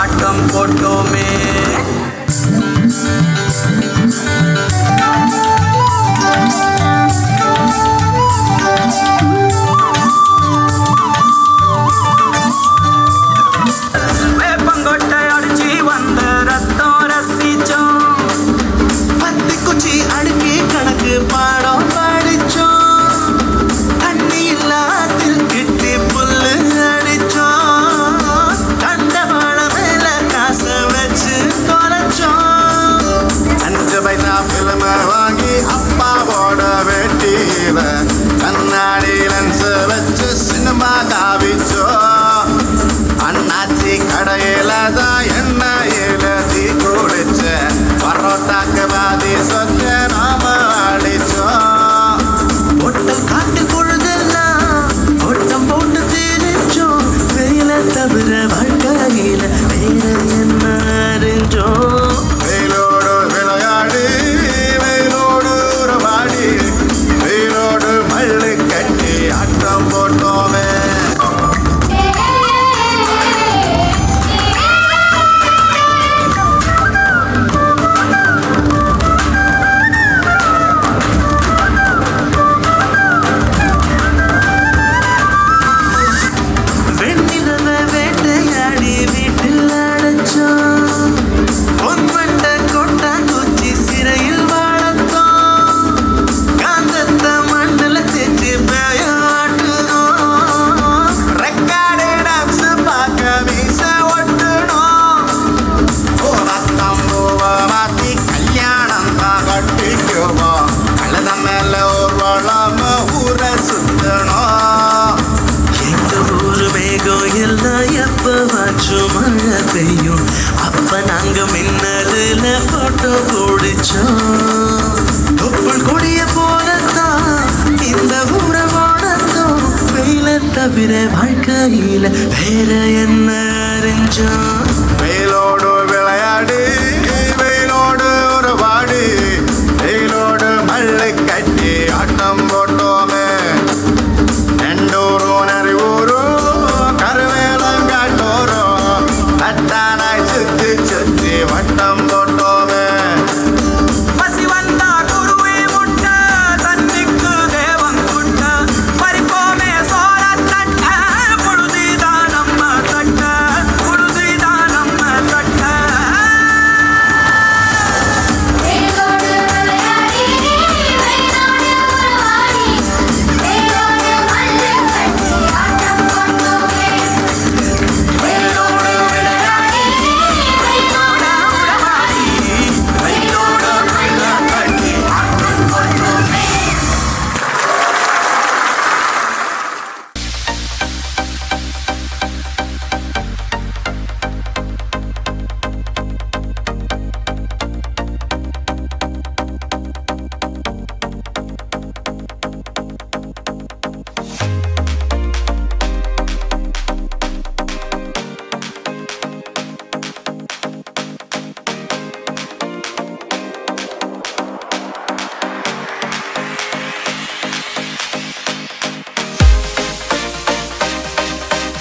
ஆட்டம் போட்டோமே. வேப்பங்கொட்டை அடிச்சு வந்த ரத்தம் ரசிச்சோம், பத்தி குச்சி அடுக்கி கணக்கு பாடம் படிச்சோம், தண்ணி இல்லாத்தில் கிட்டி புல்லு அடிச்சோம், கண்டவாள மேல காச வச்சு தொலைச்சோம். 5 பைசா பிலிம வாங்கி அப்பாவோட வெட்டியில கண்ணாடி லென்ஸ் வச்சு சினிமா காவிச்சோம். அண்ணாச்சி கடையில தான் எண்ணெயில தீ குளிச்ச பரோட்டாக்கு பாதி சொத்த நாம அடிச்சோம். ஒட்டம் காட்டு பொழுதெல்லாம் ஒட்டம் போட்டு தெரிஞ்சோம், வெயில தவிர வாழ்க்கையில வேற என்ன அறிஞ்சோம். வெயிலோடு விளையாடி வெயிலோடு உறவாடி வெயிலோடு மல்லு கட்டி ஆட்டம் போட்டோமே. மழை பெய்யும் அப்ப நாங்க மின்னலுல போட்டோ பிடிச்சோம். தொப்புள் கொடிய போலத்தான் இந்த ஊரை வாழத்தோம், வெயில தவிர வாழ்க்கையில வேற என்ன அறிஞ்சோம்.